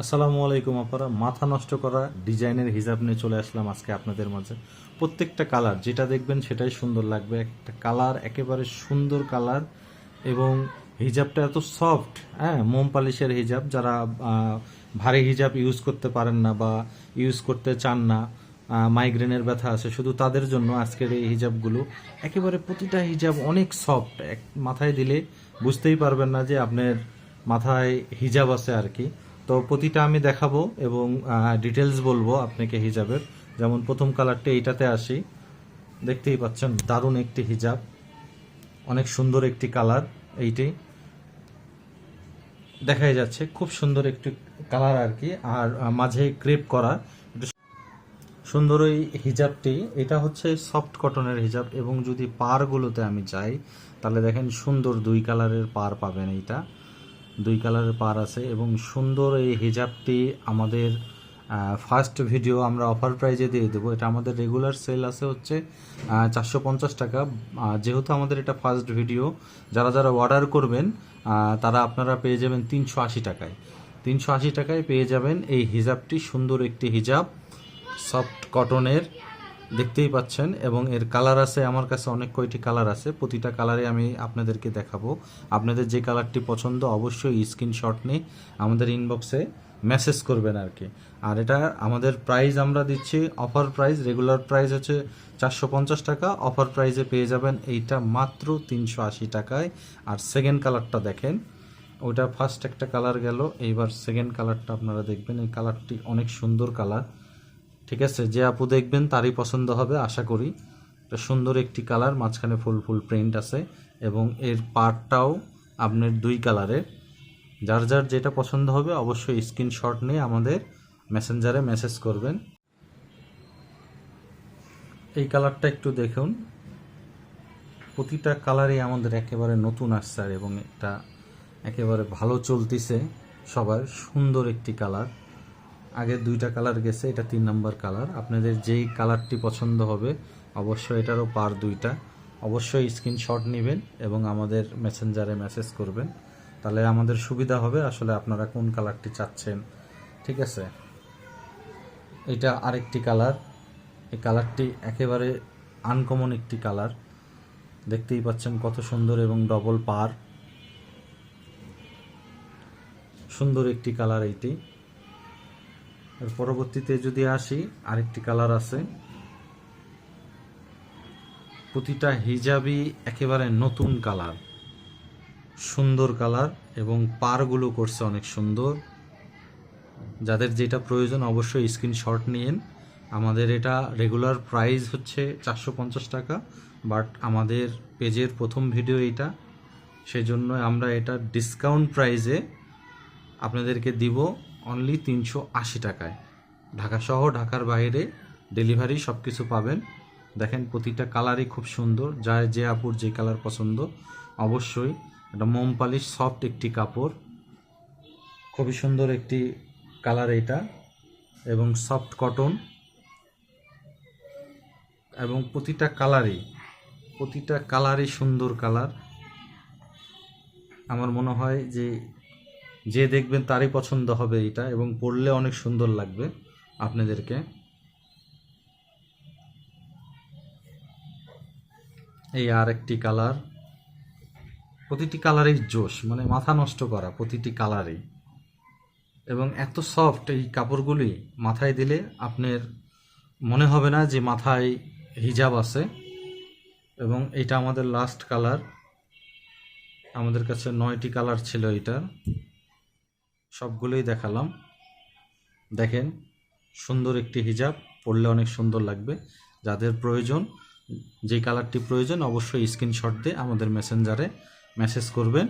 আসসালামু আলাইকুম আপারা, মাথা নষ্ট করা ডিজাইনের হিজাব নিয়ে চলে আসলাম আজকে আপনাদের মাঝে। প্রত্যেকটা কালার যেটা দেখবেন সেটাই সুন্দর লাগবে। একটা কালার একেবারে সুন্দর কালার, এবং হিজাবটা এত সফট, হ্যাঁ, মোম পালিশের হিজাব। যারা ভারী হিজাব ইউজ করতে পারেন না বা ইউজ করতে চান না, মাইগ্রেনের ব্যথা আছে, শুধু তাদের জন্য আজকের এই হিজাবগুলো। একেবারে প্রতিটা হিজাব অনেক সফট, মাথায় দিলে বুঝতেই পারবেন না যে আপনার মাথায় হিজাব আছে আর কি। তো প্রতিটা আমি দেখাবো এবং ডিটেলস বলবো আপনাকে হিজাবের। যেমন প্রথম কালারটা এইটাতে আসি, দেখতেই পাচ্ছেন দারুণ একটি হিজাব, অনেক সুন্দর একটি কালার। এইটি দেখাই যাচ্ছে, খুব সুন্দর একটি কালার আর কি। আর মাঝে ক্রেপ করা একটু সুন্দর এই হিজাবটি। এটা হচ্ছে সফট কটনের হিজাব, এবং যদি পারগুলোতে আমি যাই তাহলে দেখেন সুন্দর দুই কালারের পার পাবেন। এইটা দুই কালারের পার আছে, এবং সুন্দর এই হিজাবটি আমাদের ফার্স্ট ভিডিও আমরা অফার প্রাইজে দিয়ে দেবো। এটা আমাদের রেগুলার সেল আছে হচ্ছে 450 টাকা। যেহেতু আমাদের এটা ফার্স্ট ভিডিও, যারা যারা অর্ডার করবেন তারা আপনারা পেয়ে যাবেন 380 টাকায়। 380 টাকায় পেয়ে যাবেন এই হিজাবটি, সুন্দর একটি হিজাব সফট কটনের, দেখতেই পাচ্ছেন। এবং এর কালার আছে আমার কাছে অনেক কয়টি কালার আছে, প্রতিটা কালারে আমি আপনাদেরকে দেখাবো। আপনাদের যে কালারটি পছন্দ অবশ্যই স্ক্রিনশট নিয়ে আমাদের ইনবক্সে মেসেজ করবেন আর কি। আর এটা আমাদের প্রাইস আমরা দিচ্ছি অফার প্রাইস। রেগুলার প্রাইস হচ্ছে 450 টাকা, অফার প্রাইসে পেয়ে যাবেন এইটা মাত্র 380 টাকায়। আর সেকেন্ড কালারটা দেখেন, ওইটা ফার্স্ট একটা কালার গেল, এইবার সেকেন্ড কালারটা আপনারা দেখবেন। এই কালারটি অনেক সুন্দর কালার, ঠিক আছে? যে আপু দেখবেন তারই পছন্দ হবে আশা করি। এটা সুন্দর একটি কালার, মাঝখানে ফুল ফুল প্রিন্ট আছে, এবং এর পার্টটাও আপনার দুই কালারের। যার যার যেটা পছন্দ হবে অবশ্যই স্ক্রিনশট নিয়ে আমাদের মেসেঞ্জারে মেসেজ করবেন। এই কালারটা একটু দেখুন, প্রতিটা কালারই আমাদের একেবারে নতুন আসছে, এবং এটা একেবারে ভালো চলতিছে সবার। সুন্দর একটি কালার, আগের দুইটা কালার গেছে, এটা 3 নম্বর কালার। আপনাদের যেই কালারটি পছন্দ হবে অবশ্যই এটারও পার দুইটা, অবশ্যই স্ক্রিনশট নেবেন এবং আমাদের মেসেঞ্জারে মেসেজ করবেন, তাহলে আমাদের সুবিধা হবে আসলে আপনারা কোন কালারটি চাচ্ছেন, ঠিক আছে? এটা আরেকটি কালার, এই কালারটি একেবারে আনকমন একটি কালার, দেখতেই পাচ্ছেন কত সুন্দর, এবং ডবল পার, সুন্দর একটি কালার এইটি। এর পরবর্তীতে যদি আসি, আরেকটি কালার আছে। প্রতিটা হিজাবই একেবারে নতুন কালার, সুন্দর কালার, এবং পারগুলো করছে অনেক সুন্দর। যাদের যেটা প্রয়োজন অবশ্যই স্ক্রিনশট নিয়েন। আমাদের এটা রেগুলার প্রাইস হচ্ছে 450 টাকা, বাট আমাদের পেজের প্রথম ভিডিও এটা, সেই জন্য আমরা এটা ডিসকাউন্ট প্রাইসে আপনাদেরকে দিব অনলি 380 টাকায়। ঢাকা সহ ঢাকার বাইরে ডেলিভারি সব কিছু পাবেন। দেখেন প্রতিটা কালারই খুব সুন্দর, যার যে আপুর যে কালার পছন্দ অবশ্যই। এটা মোম পালিশ সফট একটি কাপড়, খুবই সুন্দর একটি কালার এটা, এবং সফট কটন, এবং প্রতিটা কালারই সুন্দর কালার। আমার মনে হয় যে যে দেখবেন তারই পছন্দ হবে এটা, এবং পরলে অনেক সুন্দর লাগবে আপনাদেরকে। এই আর একটি কালার, প্রতিটি কালারেই জোশ, মানে মাথা নষ্ট করা প্রতিটি কালারেই, এবং এত সফট এই কাপড়গুলি, মাথায় দিলে আপনার মনে হবে না যে মাথায় হিজাব আছে। এবং এটা আমাদের লাস্ট কালার, আমাদের কাছে 9টি কালার ছিল, এটা সবগুলোই দেখালাম। দেখেন সুন্দর একটি হিজাব, পরলে অনেক সুন্দর লাগবে। যাদের প্রয়োজন, যে কালারটি প্রয়োজন অবশ্যই স্ক্রিনশট দিয়ে আমাদের মেসেঞ্জারে মেসেজ করবেন।